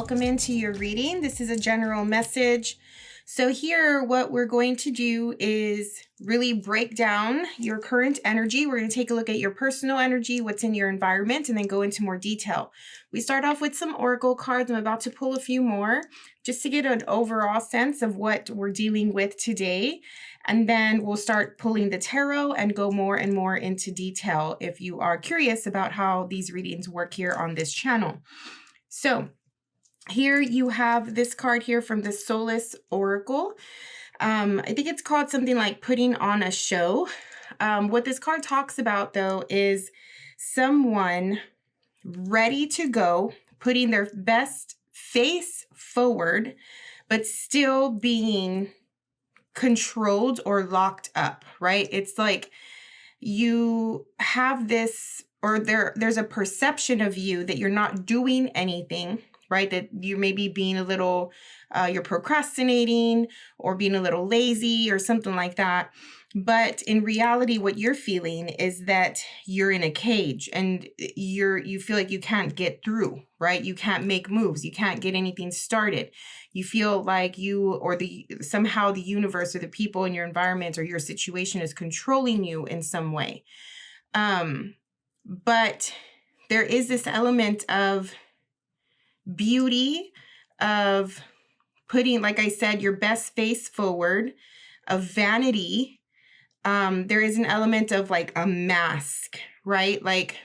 welcome into your reading. This is a general message. So here, what we're going to do is really break down your current energy. We're going to take a look at your personal energy, what's in your environment, and then go into more detail. We start off with some oracle cards. I'm about to pull a few more just to get an overall sense of what we're dealing with today. And then we'll start pulling the tarot and go more and more into detail if you are curious about how these readings work here on this channel. So here you have this card here from the Solace Oracle. I think it's called something like putting on a show. What this card talks about, though, is someone ready to go, putting their best face forward, but still being controlled or locked up, right? It's like you have this, or there's a perception of you that you're not doing anything, right? That you may be being a little, you're procrastinating or being a little lazy or something like that. But in reality, what you're feeling is that you're in a cage and you feel like you can't get through, right? You can't make moves. You can't get anything started. You feel like you or somehow the universe or the people in your environment or your situation is controlling you in some way. But there is this element of beauty, of putting, like I said, your best face forward, of vanity. There is an element of like a mask, right? Like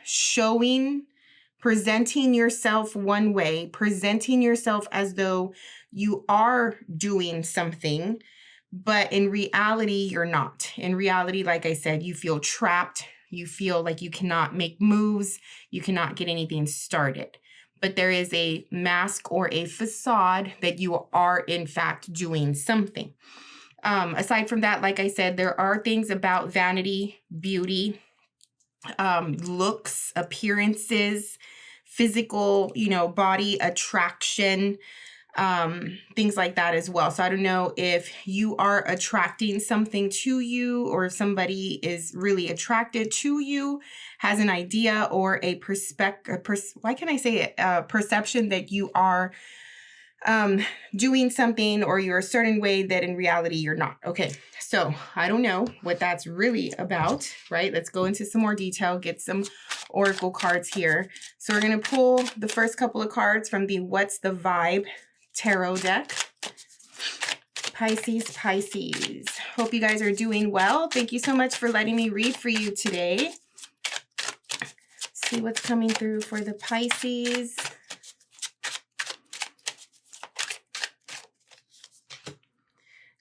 presenting yourself one way, presenting yourself as though you are doing something, but in reality, you're not. In reality, like I said, you feel trapped. You feel like you cannot make moves. You cannot get anything started. But there is a mask or a facade that you are, in fact, doing something. Aside from that, like I said, there are things about vanity, beauty, looks, appearances, physical, body attraction, things like that as well. So I don't know if you are attracting something to you or if somebody is really attracted to you, has an idea or a perception that you are doing something or you're a certain way that in reality you're not. Okay, so I don't know what that's really about, right? Let's go into some more detail, get some oracle cards here. So we're going to pull the first couple of cards from the What's the Vibe tarot deck. Pisces. Hope you guys are doing well. Thank you so much for letting me read for you today. See what's coming through for the Pisces.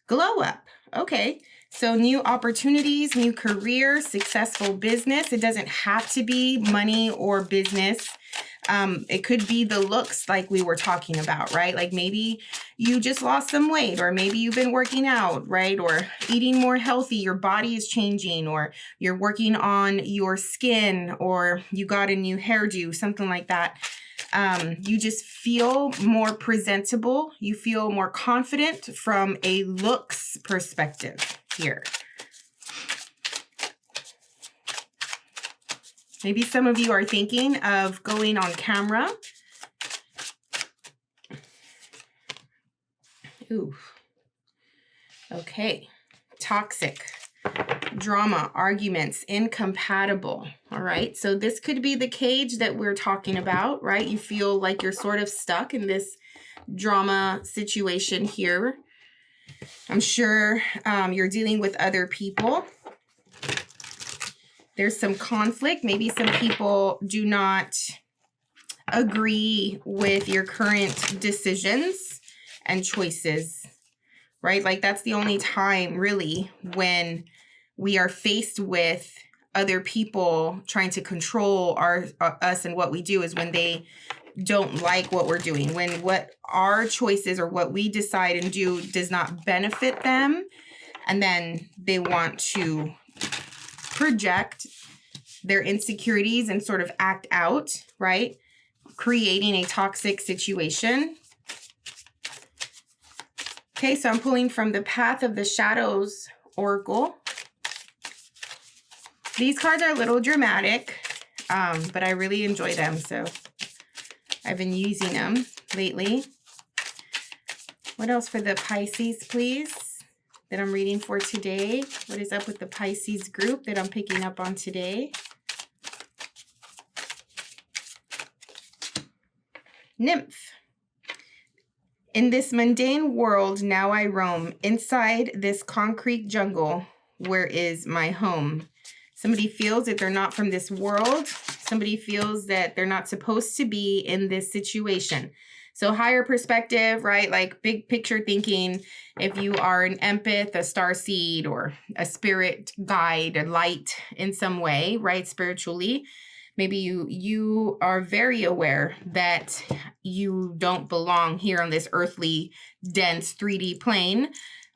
Glow up. Okay. So new opportunities, new career, successful business. It doesn't have to be money or business. It could be the looks like we were talking about, right? Like maybe you just lost some weight, or maybe you've been working out, right? Or eating more healthy, your body is changing, or you're working on your skin, or you got a new hairdo, something like that. You just feel more presentable. You feel more confident from a looks perspective here. Maybe some of you are thinking of going on camera. Ooh. Okay. Toxic. Drama, arguments, incompatible. All right. So this could be the cage that we're talking about, right? You feel like you're sort of stuck in this drama situation here. I'm sure you're dealing with other people. There's some conflict. Maybe some people do not agree with your current decisions and choices, right? Like that's the only time really when we are faced with other people trying to control us and what we do, is when they don't like what we're doing, when what our choices or what we decide and do does not benefit them, and then they want to project their insecurities and sort of act out, right? Creating a toxic situation. Okay, so I'm pulling from the Path of the Shadows Oracle. These cards are a little dramatic, but I really enjoy them, so I've been using them. lately. What else for the Pisces, please, that I'm reading for today? What is up with the Pisces group that I'm picking up on today? Nymph. In this mundane world now I roam, inside this concrete jungle, where is my home? Somebody feels that they're not from this world. Somebody feels that they're not supposed to be in this situation. So higher perspective, right? Like big picture thinking. If you are an empath, a starseed, or a spirit guide, a light in some way, right? Spiritually, maybe you are very aware that you don't belong here on this earthly, dense 3D plane.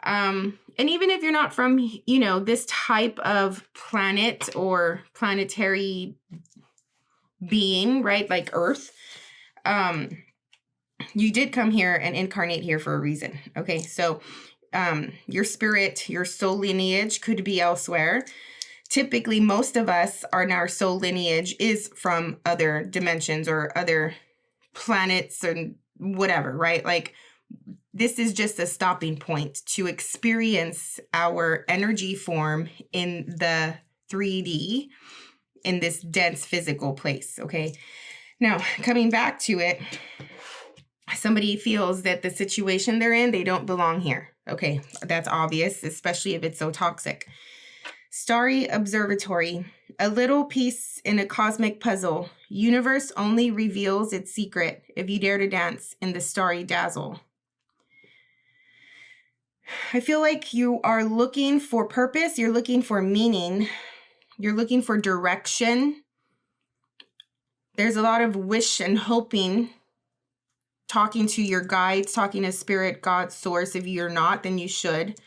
And even if you're not from, you know, this type of planet or planetary being, right? Like Earth, you did come here and incarnate here for a reason. Okay. So, your spirit, your soul lineage could be elsewhere. Typically, most of us our soul lineage is from other dimensions or other planets and whatever, right? Like this is just a stopping point to experience our energy form in the 3D, in this dense physical place, okay? Now, coming back to it, somebody feels that the situation they're in, they don't belong here. Okay, that's obvious, especially if it's so toxic. Starry observatory, a little piece in a cosmic puzzle. Universe only reveals its secret if you dare to dance in the starry dazzle. I feel like you are looking for purpose. You're looking for meaning. You're looking for direction. There's a lot of wish and hoping, talking to your guides, talking to spirit, God, source. If you're not, then you should.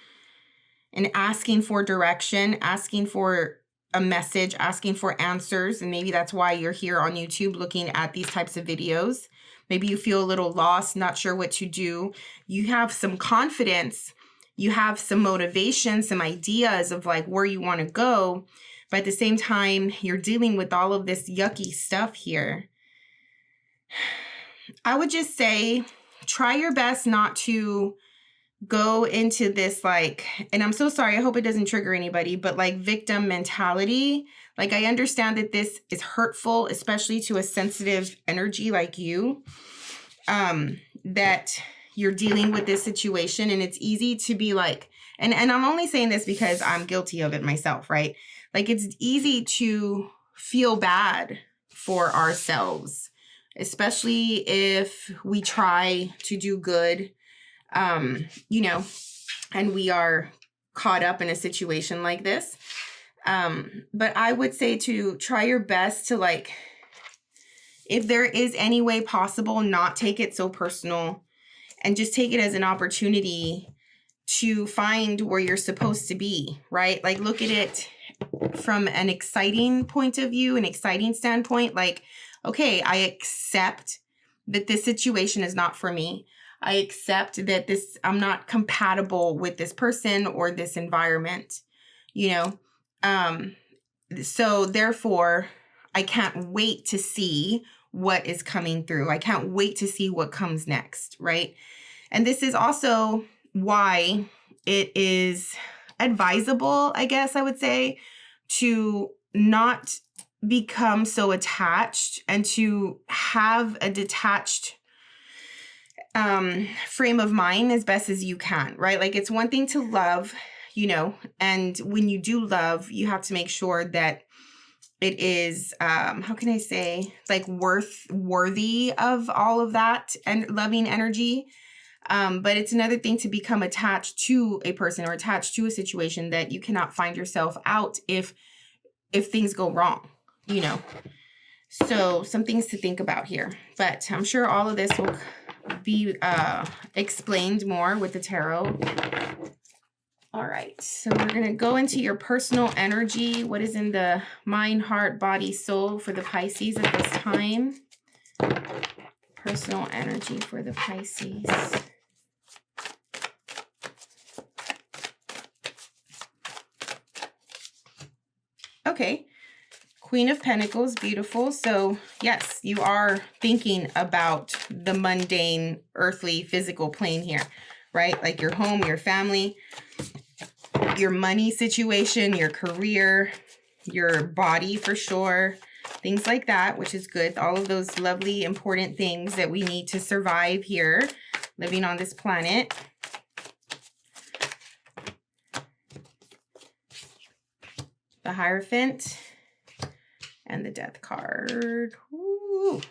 And asking for direction, asking for a message, asking for answers. And maybe that's why you're here on YouTube looking at these types of videos. Maybe you feel a little lost, not sure what to do. You have some confidence. You have some motivation, some ideas of like where you want to go. But at the same time, you're dealing with all of this yucky stuff here. I would just say, try your best not to go into this like, and I'm so sorry, I hope it doesn't trigger anybody, but like victim mentality. Like I understand that this is hurtful, especially to a sensitive energy like you, that you're dealing with this situation, and it's easy to be like, and I'm only saying this because I'm guilty of it myself, right? Like it's easy to feel bad for ourselves, especially if we try to do good, you know, and we are caught up in a situation like this. But I would say to try your best to like, if there is any way possible, not take it so personal and just take it as an opportunity to find where you're supposed to be, right? Like look at it from an exciting point of view, an exciting standpoint. Like, okay, I accept that this situation is not for me. I accept that I'm not compatible with this person or this environment, you know? So therefore I can't wait to see what is coming through. I can't wait to see what comes next, right? And this is also why it is advisable, I guess I would say, to not become so attached and to have a detached frame of mind as best as you can, right? Like it's one thing to love, you know, and when you do love, you have to make sure that it is, how can I say, like worthy of all of that and loving energy. But it's another thing to become attached to a person or attached to a situation that you cannot find yourself out if things go wrong, you know. So some things to think about here, but I'm sure all of this will be explained more with the tarot. All right, so we're going to go into your personal energy. What is in the mind, heart, body, soul for the Pisces at this time? Personal energy for the Pisces. Okay, Queen of Pentacles, beautiful. So yes, you are thinking about the mundane, earthly, physical plane here, right? Like your home, your family, your money situation, your career, your body for sure, things like that, which is good. All of those lovely, important things that we need to survive here, living on this planet. The Hierophant and the Death card. Ooh.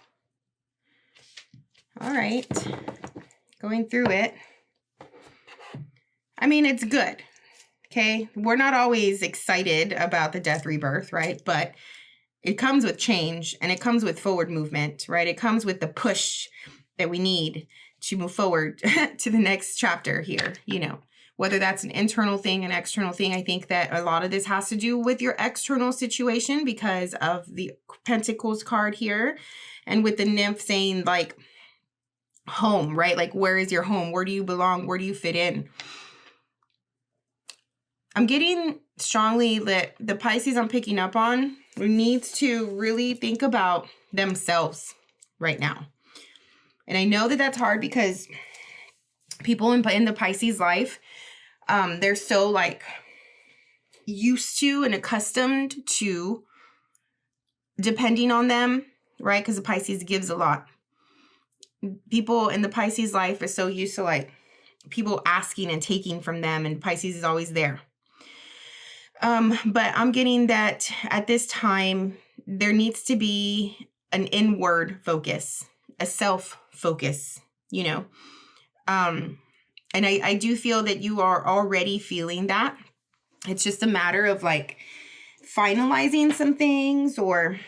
All right. Going through it. I mean, it's good. Okay. We're not always excited about the death rebirth, right? But it comes with change and it comes with forward movement, right? It comes with the push that we need to move forward to the next chapter here, you know. Whether that's an internal thing, an external thing, I think that a lot of this has to do with your external situation because of the Pentacles card here. And with the Nymph saying like home, right? Like where is your home? Where do you belong? Where do you fit in? I'm getting strongly that the Pisces I'm picking up on needs to really think about themselves right now. And I know that that's hard because people in the Pisces life, they're so like used to and accustomed to depending on them, right? Because the Pisces gives a lot. People in the Pisces life are so used to like people asking and taking from them, and Pisces is always there. But I'm getting that at this time, there needs to be an inward focus, a self focus, you know. And I do feel that you are already feeling that. It's just a matter of like finalizing some things or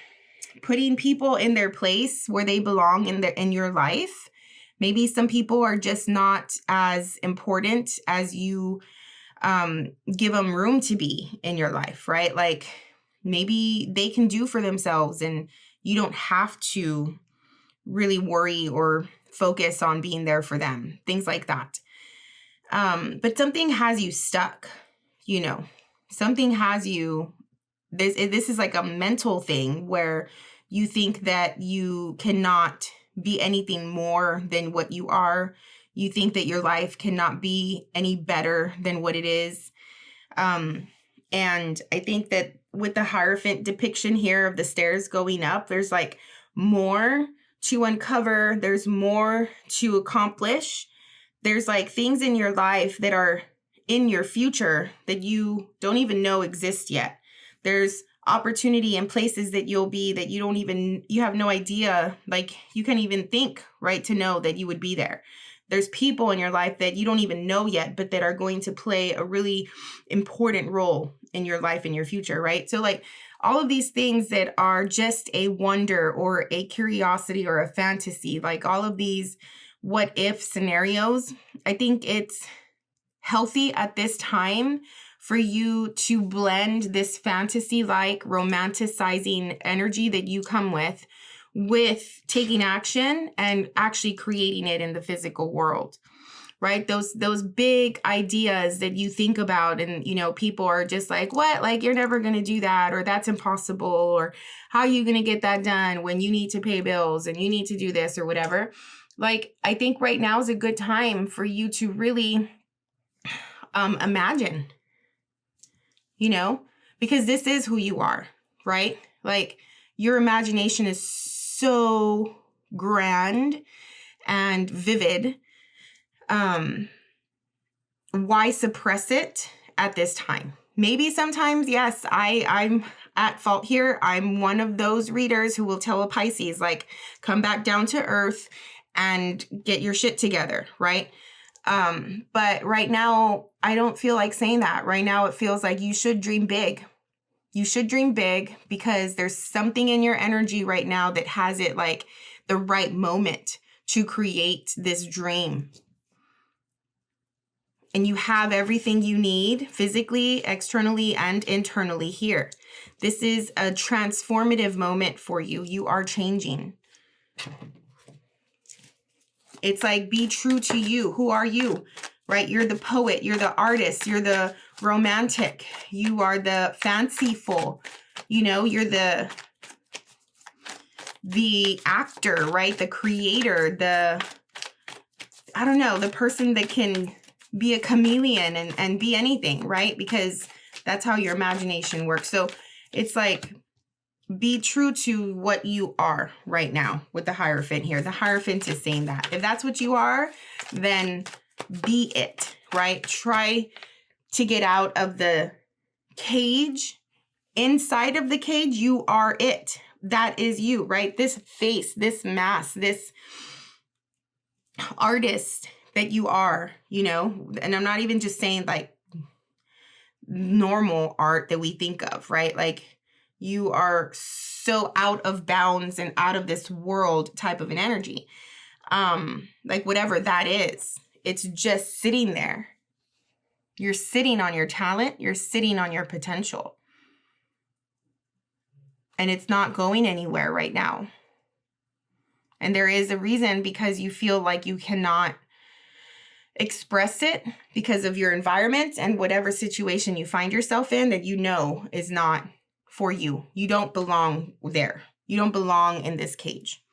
putting people in their place where they belong in your life. Maybe some people are just not as important as you give them room to be in your life, right? Like maybe they can do for themselves and you don't have to really worry or focus on being there for them, things like that. But something has you stuck, you know, something has you, this is like a mental thing where you think that you cannot be anything more than what you are. You think that your life cannot be any better than what it is. And I think that with the Hierophant depiction here of the stairs going up, there's like more to uncover. There's more to accomplish. There's like things in your life that are in your future that you don't even know exist yet. There's opportunity in places that you'll be that you have no idea, like you can't even think, right, to know that you would be there. There's people in your life that you don't even know yet, but that are going to play a really important role in your life and your future, right? So like all of these things that are just a wonder or a curiosity or a fantasy, like all of these what if scenarios, I think it's healthy at this time for you to blend this fantasy-like romanticizing energy that you come with taking action and actually creating it in the physical world, right? Those big ideas that you think about and, you know, people are just like, what? Like, you're never going to do that, or that's impossible, or how are you going to get that done when you need to pay bills and you need to do this or whatever. Like, I think right now is a good time for you to really imagine, you know, because this is who you are, right? Like your imagination is so grand and vivid. Why suppress it at this time? Maybe sometimes, yes, I'm at fault here. I'm one of those readers who will tell a Pisces, like, come back down to earth and get your shit together, right? But right now, I don't feel like saying that. Right now, it feels like you should dream big. You should dream big because there's something in your energy right now that has it like the right moment to create this dream. And you have everything you need physically, externally, and internally here. This is a transformative moment for you. You are changing. It's like, be true to you. Who are you? right? You're the poet, you're the artist, you're the romantic, you are the fanciful, you know, you're the actor, right? The creator, I don't know, the person that can be a chameleon and be anything, right? Because that's how your imagination works. So it's like, be true to what you are right now with the Hierophant here. The Hierophant is saying that. If that's what you are, then be it, right? Try to get out of the cage. Inside of the cage, you are it. That is you, right? This face, this mask, this artist that you are, you know, and I'm not even just saying like normal art that we think of, right? Like you are so out of bounds and out of this world type of an energy. Like whatever that is, it's just sitting there. You're sitting on your talent. You're sitting on your potential. And it's not going anywhere right now. And there is a reason, because you feel like you cannot express it because of your environment and whatever situation you find yourself in that you know is not for you. You don't belong there. You don't belong in this cage.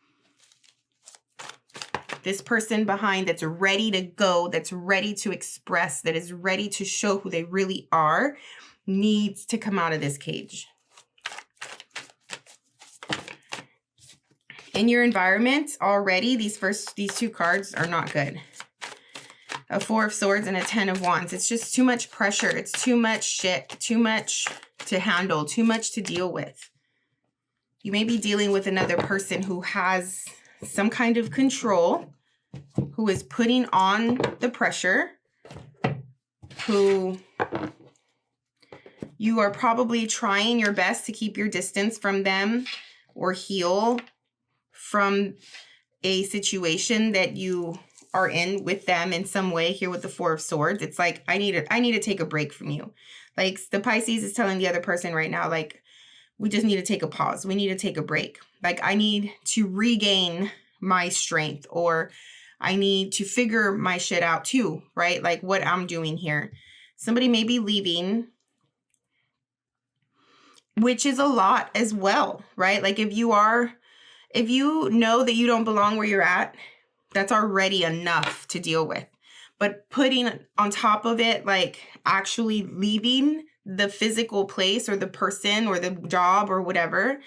This person behind that's ready to go, that's ready to express, that is ready to show who they really are, needs to come out of this cage. In your environment already, these two cards are not good. A Four of Swords and a Ten of Wands. It's just too much pressure. It's too much shit, too much to handle, too much to deal with. You may be dealing with another person who has some kind of control, who is putting on the pressure, who you are probably trying your best to keep your distance from them or heal from a situation that you are in with them in some way. Here with the Four of Swords, it's like, I need to take a break from you. Like the Pisces is telling the other person right now, like, we just need to take a pause. We need to take a break. Like I need to regain my strength, or I need to figure my shit out too, right? Like what I'm doing here. Somebody may be leaving, which is a lot as well, right? Like if you know that you don't belong where you're at, that's already enough to deal with. But putting on top of it, like actually leaving the physical place or the person or the job or whatever,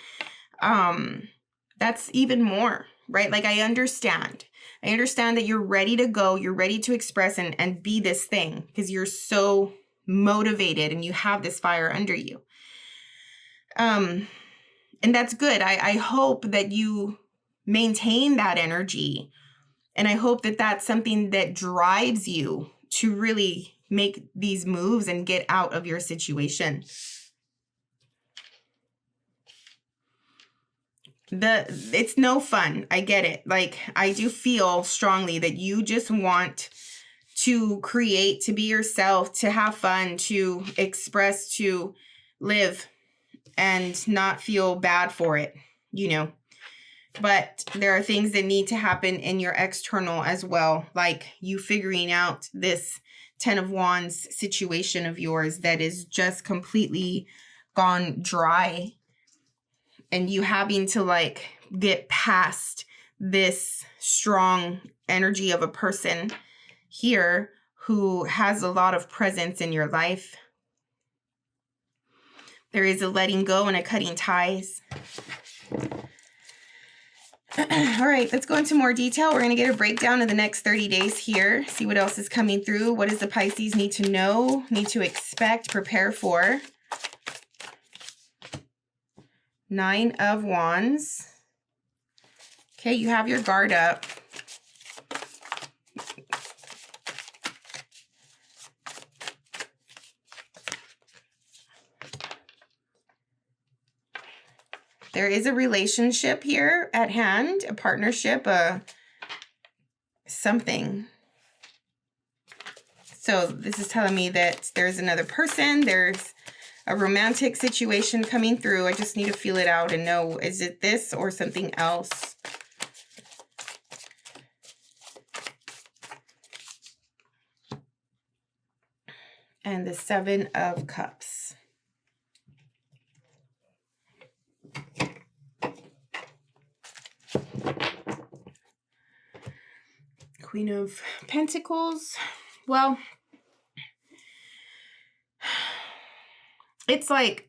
that's even more, right? Like I understand that you're ready to go, you're ready to express and be this thing because you're so motivated and you have this fire under you. And that's good. I hope that you maintain that energy. And I hope that that's something that drives you to really make these moves and get out of your situation. It's no fun. I get it. Like, I do feel strongly that you just want to create, to be yourself, to have fun, to express, to live and not feel bad for it, you know. But there are things that need to happen in your external as well, like you figuring out this Ten of Wands situation of yours that is just completely gone dry, and you having to like get past this strong energy of a person here who has a lot of presence in your life. There is a letting go and a cutting ties. All right, let's go into more detail. We're going to get a breakdown of the next 30 days here. See what else is coming through. What does the Pisces need to know, need to expect, prepare for? Nine of Wands. Okay, you have your guard up. There is a relationship here at hand, a partnership, something. So this is telling me that there's another person, there's a romantic situation coming through. I just need to feel it out and know, is it this or something else? and the Seven of Cups. Queen of Pentacles. Well, it's like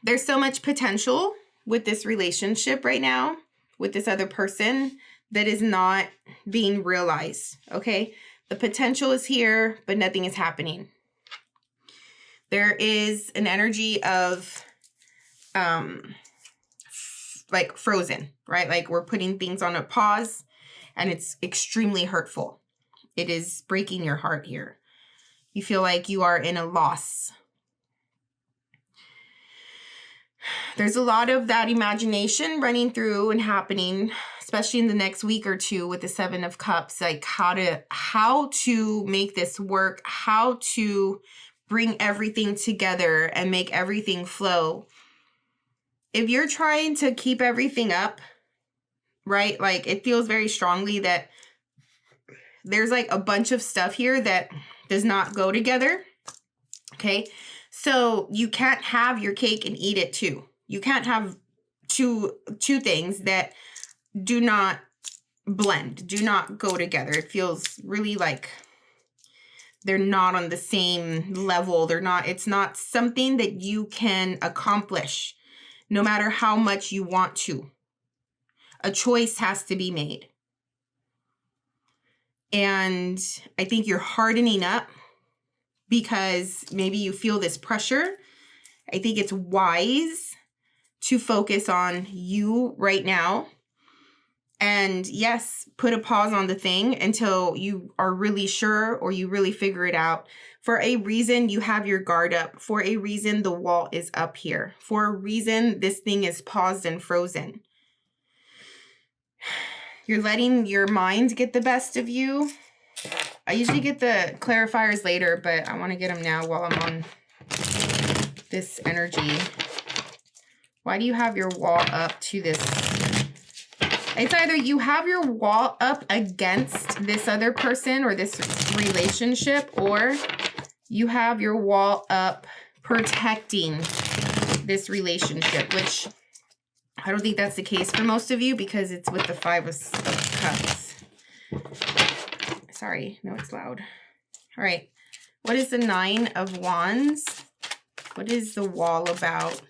there's so much potential with this relationship right now with this other person that is not being realized, okay? The potential is here, but nothing is happening. There is an energy of like frozen, right? Like we're putting things on a pause and it's extremely hurtful. It is breaking your heart here. You feel like you are in a loss. There's a lot of that imagination running through and happening, especially in the next week or two with the Seven of Cups, like how to make this work, how to bring everything together and make everything flow. If you're trying to keep everything up, right? Like it feels very strongly that there's like a bunch of stuff here that does not go together. Okay. So you can't have your cake and eat it too. You can't have two things that do not blend, do not go together. It feels really like they're not on the same level. It's not something that you can accomplish no matter how much you want to. A choice has to be made. And I think you're hardening up because maybe you feel this pressure. I think it's wise to focus on you right now. And yes, put a pause on the thing until you are really sure or you really figure it out. For a reason, you have your guard up. For a reason, the wall is up here. For a reason, this thing is paused and frozen. You're letting your mind get the best of you. I usually get the clarifiers later, but I want to get them now while I'm on this energy. Why do you have your wall up to this? It's either you have your wall up against this other person or this relationship, or you have your wall up protecting this relationship, which I don't think that's the case for most of you because it's with the Five of Cups. Sorry, no, it's loud. All right. What is the Nine of Wands? What is the wall about?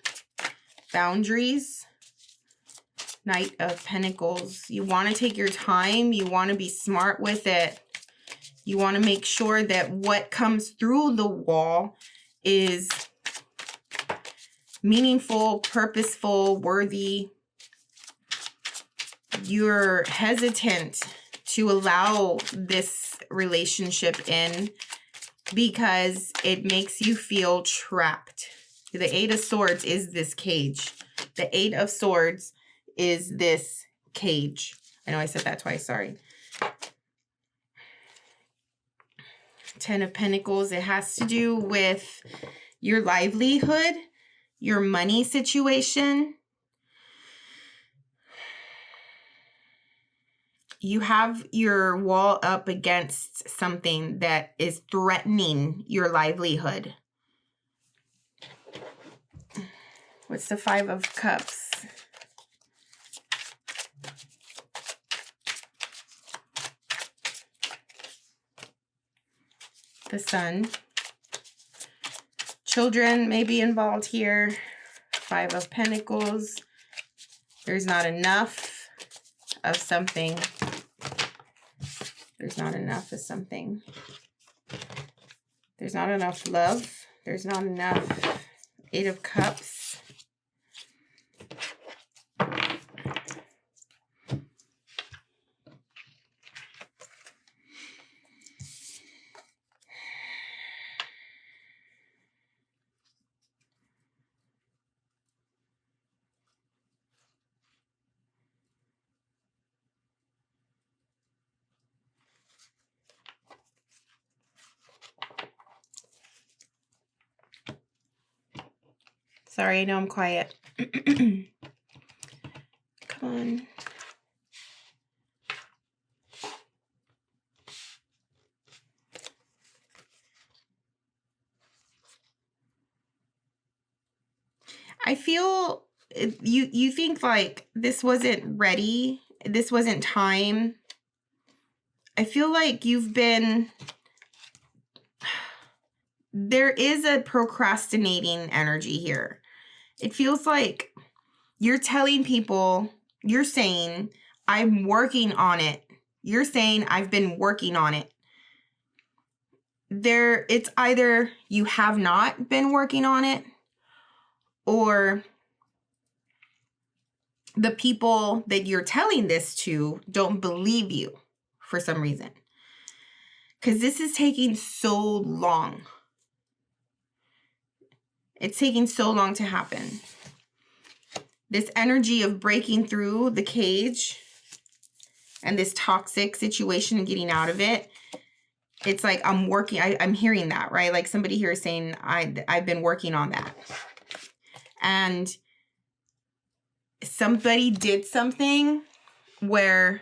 Boundaries. Knight of Pentacles. You want to take your time. You want to be smart with it. You want to make sure that what comes through the wall is meaningful, purposeful, worthy. You're hesitant to allow this relationship in because it makes you feel trapped. The Eight of Swords is this cage. The Eight of Swords is this cage. I know I said that twice, sorry. Ten of Pentacles, it has to do with your livelihood, your money situation. You have your wall up against something that is threatening your livelihood. What's the Five of Cups? The Sun. Children may be involved here. Five of Pentacles. There's not enough of something. There's not enough of something. There's not enough love. There's not enough. Eight of Cups. Sorry, I know I'm quiet. Come on. I feel you think like this wasn't ready. This wasn't time. I feel like there is a procrastinating energy here. It feels like you're telling people, you're saying, I'm working on it. You're saying, I've been working on it. It's either you have not been working on it, or the people that you're telling this to don't believe you for some reason. Because this is taking so long. It's taking so long to happen. This energy of breaking through the cage and this toxic situation and getting out of it. It's like I'm working. I'm hearing that, right? Like somebody here is saying, I've been working on that. And somebody did something where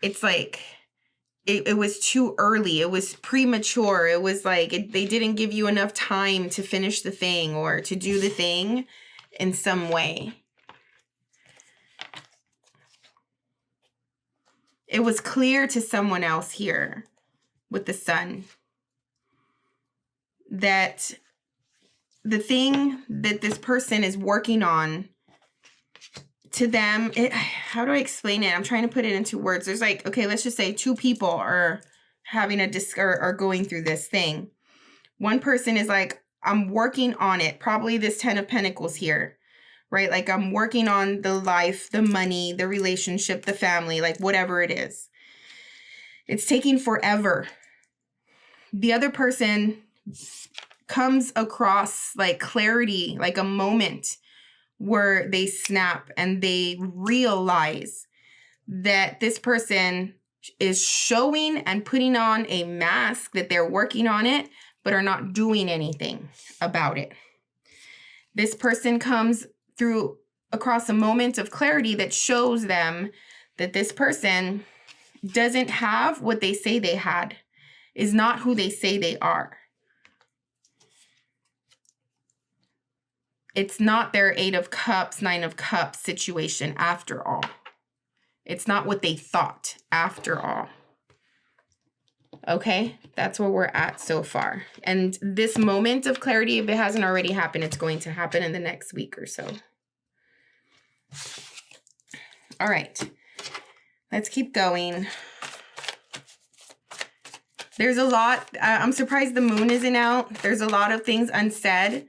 it's like it was too early. It was premature. It was like they didn't give you enough time to finish the thing or to do the thing in some way. It was clear to someone else here with the sun that the thing that this person is working on, to them, how do I explain it? I'm trying to put it into words. There's like, okay, let's just say two people are having are going through this thing. One person is like, I'm working on it. Probably this 10 of Pentacles here, right? Like I'm working on the life, the money, the relationship, the family, like whatever it is. It's taking forever. The other person comes across like clarity, like a moment where they snap and they realize that this person is showing and putting on a mask, that they're working on it, but are not doing anything about it. This person comes across a moment of clarity that shows them that this person doesn't have what they say they had, is not who they say they are. It's not their 8 of Cups, 9 of Cups situation after all. It's not what they thought after all. Okay, that's where we're at so far. And this moment of clarity, if it hasn't already happened, it's going to happen in the next week or so. All right, let's keep going. There's a lot. I'm surprised the moon isn't out. There's a lot of things unsaid.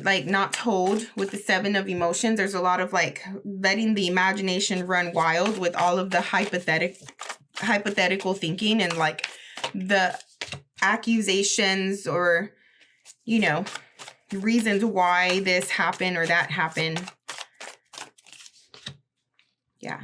Like not told with the 7 of emotions. There's a lot of like letting the imagination run wild with all of the hypothetical thinking and like the accusations or, you know, reasons why this happened or that happened. Yeah.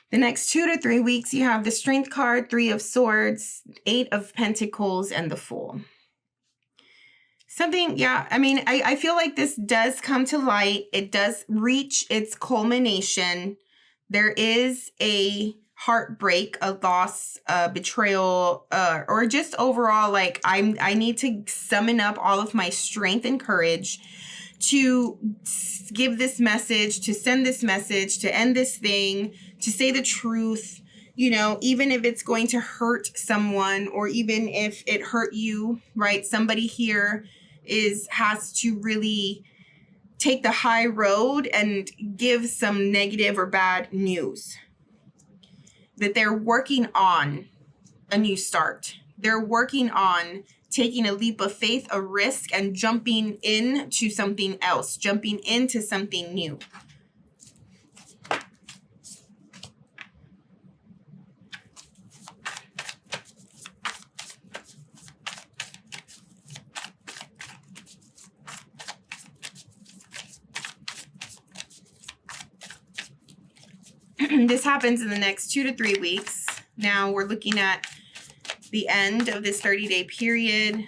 The next 2 to 3 weeks, you have the Strength card, 3 of Swords, 8 of Pentacles, and the Fool. Something, yeah, I mean, I feel like this does come to light. It does reach its culmination. There is a heartbreak, a loss, a betrayal, or just overall, like, I need to summon up all of my strength and courage to give this message, to send this message, to end this thing, to say the truth, you know, even if it's going to hurt someone or even if it hurt you, right? Somebody here has to really take the high road and give some negative or bad news. That they're working on a new start. They're working on taking a leap of faith, a risk, and jumping into something else, jumping into something new. This happens in the next 2 to 3 weeks. Now we're looking at the end of this 30-day period.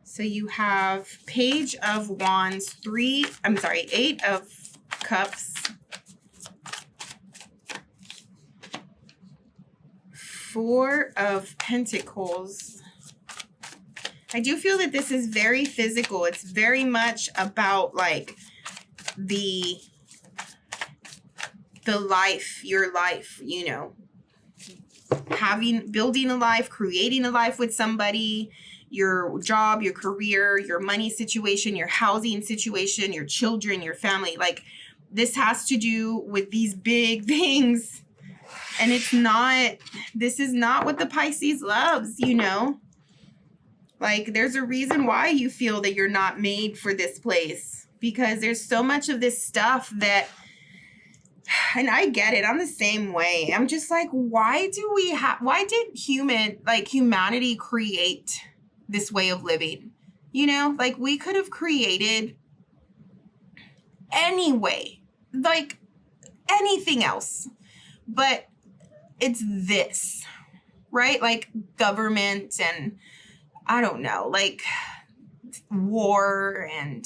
So you have Page of Wands, 8 of Cups, 4 of Pentacles. I do feel that this is very physical. It's very much about like the life, your life, you know, building a life, creating a life with somebody, your job, your career, your money situation, your housing situation, your children, your family. Like this has to do with these big things. And this is not what the Pisces loves, you know. Like there's a reason why you feel that you're not made for this place, because there's so much of this stuff that, and I get it, I'm the same way. I'm just like, why did humanity create this way of living? You know, like we could have created any way, like anything else, but it's this, right? Like government and I don't know, like war, and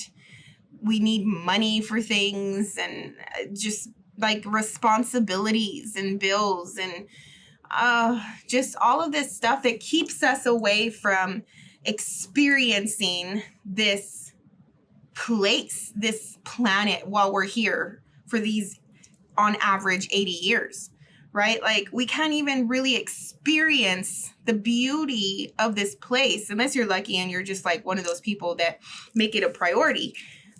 we need money for things, and just like responsibilities and bills, and just all of this stuff that keeps us away from experiencing this place, this planet while we're here for these on average 80 years. Right? Like we can't even really experience the beauty of this place unless you're lucky and you're just like one of those people that make it a priority.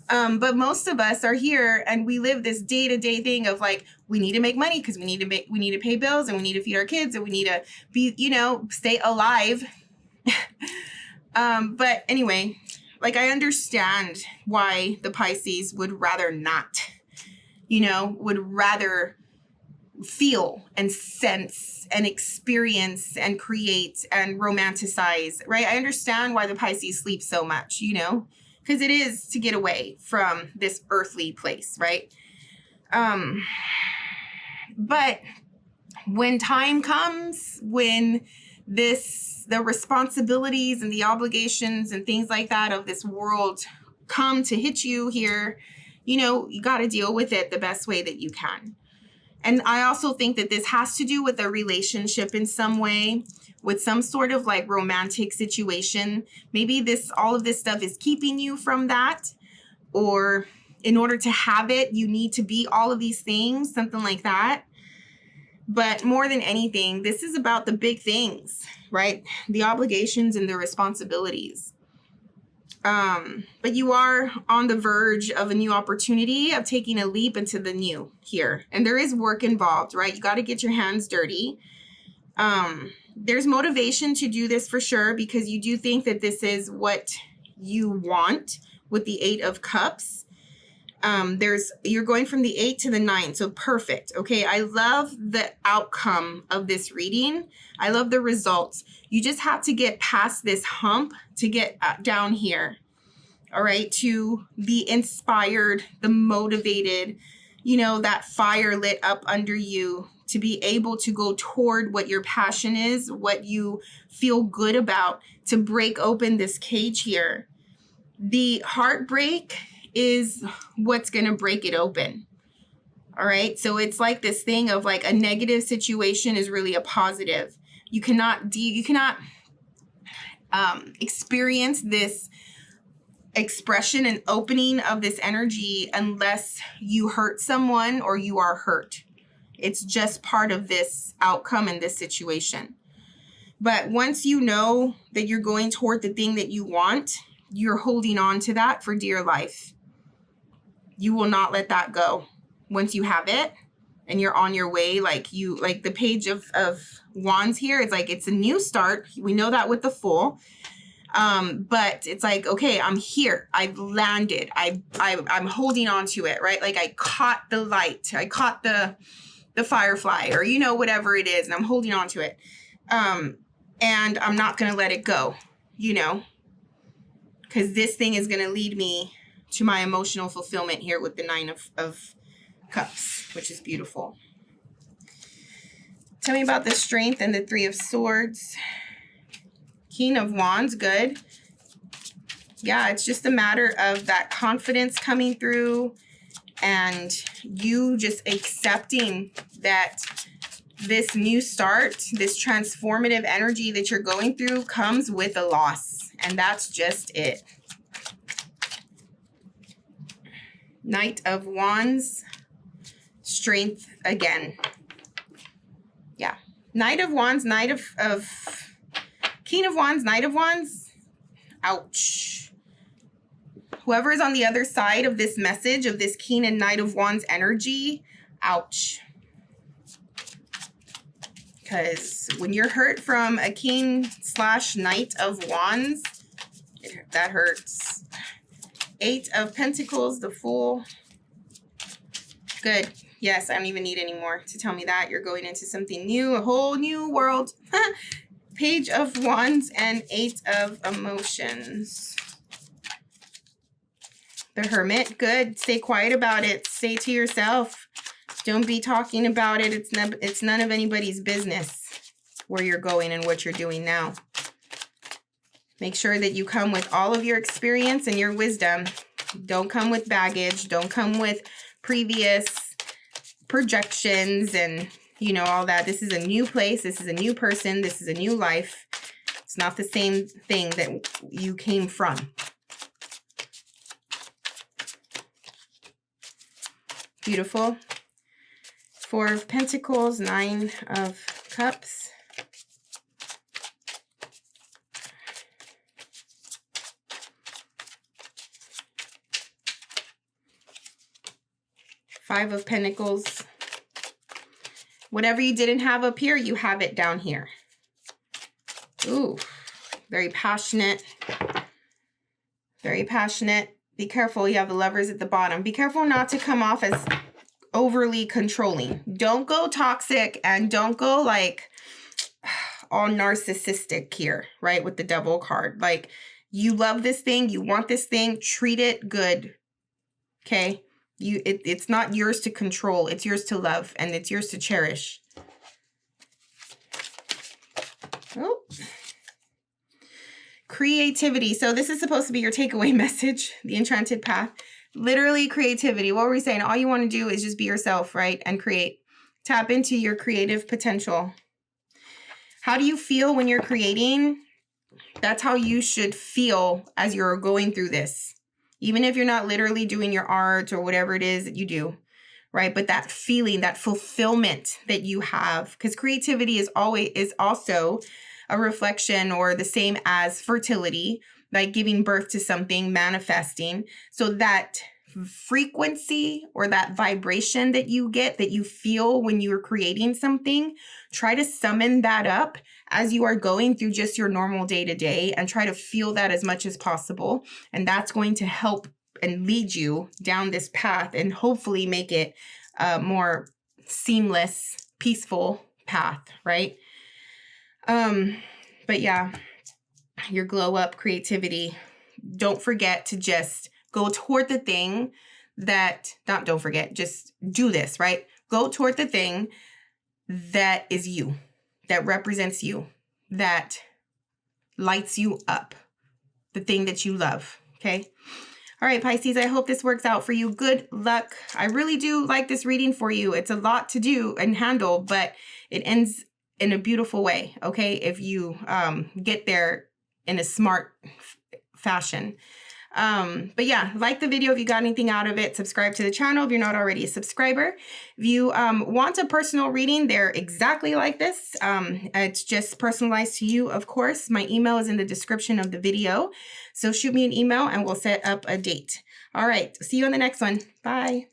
But most of us are here and we live this day-to-day thing of like, we need to make money because we need to pay bills, and we need to feed our kids, and we need to be, you know, stay alive. But anyway, like I understand why the Pisces would rather not, you know, would rather feel and sense and experience and create and romanticize, right? I understand why the Pisces sleep so much, you know, because it is to get away from this earthly place, right? But when time comes, when the responsibilities and the obligations and things like that of this world come to hit you here, you know, you got to deal with it the best way that you can. And I also think that this has to do with a relationship in some way, with some sort of like romantic situation. Maybe all of this stuff is keeping you from that, or in order to have it, you need to be all of these things, something like that. But more than anything, this is about the big things, right? The obligations and the responsibilities. But you are on the verge of a new opportunity, of taking a leap into the new here. And there is work involved, right? You got to get your hands dirty. There's motivation to do this for sure, because you do think that this is what you want with the 8 of Cups. You're going from the 8 to the 9. So perfect. Okay. I love the outcome of this reading. I love the results. You just have to get past this hump to get down here. All right. To be inspired, the motivated, you know, that fire lit up under you to be able to go toward what your passion is, what you feel good about, to break open this cage here. The heartbreak is what's going to break it open. All right. So it's like this thing of like a negative situation is really a positive. You cannot experience this expression and opening of this energy unless you hurt someone or you are hurt. It's just part of this outcome in this situation. But once you know that you're going toward the thing that you want, you're holding on to that for dear life. You will not let that go. Once you have it and you're on your way, like the Page of Wands here, it's like it's a new start. We know that with the Fool. But it's like, okay, I'm here. I've landed. I'm holding on to it, right? Like I caught the light. I caught the firefly, or, you know, whatever it is. And I'm holding on to it. And I'm not going to let it go, you know, because this thing is going to lead me to my emotional fulfillment here with the Nine of Cups, which is beautiful. Tell me about the Strength and the Three of Swords. King of Wands, good. Yeah, it's just a matter of that confidence coming through and you just accepting that this new start, this transformative energy that you're going through comes with a loss. And that's just it. Knight of Wands, Strength again. Yeah. Knight of Wands, King of Wands, Knight of Wands. Ouch. Whoever is on the other side of this message, of this King and Knight of Wands energy, ouch. Because when you're hurt from a King / Knight of Wands, that hurts. Eight of Pentacles, the Fool. Good. Yes, I don't even need any more to tell me that. You're going into something new, a whole new world. Page of Wands and Eight of Emotions. The Hermit. Good. Stay quiet about it. Stay to yourself. Don't be talking about it. It's none of anybody's business where you're going and what you're doing now. Make sure that you come with all of your experience and your wisdom. Don't come with baggage. Don't come with previous projections and, you know, all that. This is a new place. This is a new person. This is a new life. It's not the same thing that you came from. Beautiful. Four of Pentacles, Nine of Cups. Five of Pentacles. Whatever you didn't have up here, you have it down here. Ooh, very passionate. Very passionate. Be careful. You have the Lovers at the bottom. Be careful not to come off as overly controlling. Don't go toxic and don't go like all narcissistic here, right? With the Devil card. Like, you love this thing. You want this thing. Treat it good. Okay? It's not yours to control. It's yours to love and it's yours to cherish. Oh. Creativity. So this is supposed to be your takeaway message, the Enchanted Path. Literally creativity. What were we saying? All you want to do is just be yourself, right? And create. Tap into your creative potential. How do you feel when you're creating? That's how you should feel as you're going through this. Even if you're not literally doing your art or whatever it is that you do, right? But that feeling, that fulfillment that you have, because creativity is also a reflection or the same as fertility, like giving birth to something, manifesting. So that frequency or that vibration that you get, that you feel when you're creating something, try to summon that up as you are going through just your normal day-to-day and try to feel that as much as possible. And that's going to help and lead you down this path and hopefully make it a more seamless, peaceful path, right? But yeah, your glow up creativity. Don't forget to just go toward the thing that, don't forget, just do this, right? Go toward the thing that is you, that represents you, that lights you up, the thing that you love, okay? All right, Pisces, I hope this works out for you. Good luck. I really do like this reading for you. It's a lot to do and handle, but it ends in a beautiful way, okay? If you get there in a smart fashion. But yeah, like the video if you got anything out of it. Subscribe to the channel if you're not already a subscriber. If you want a personal reading, they're exactly like this. It's just personalized to you, of course. My email is in the description of the video. So shoot me an email and we'll set up a date. All right, see you on the next one. Bye.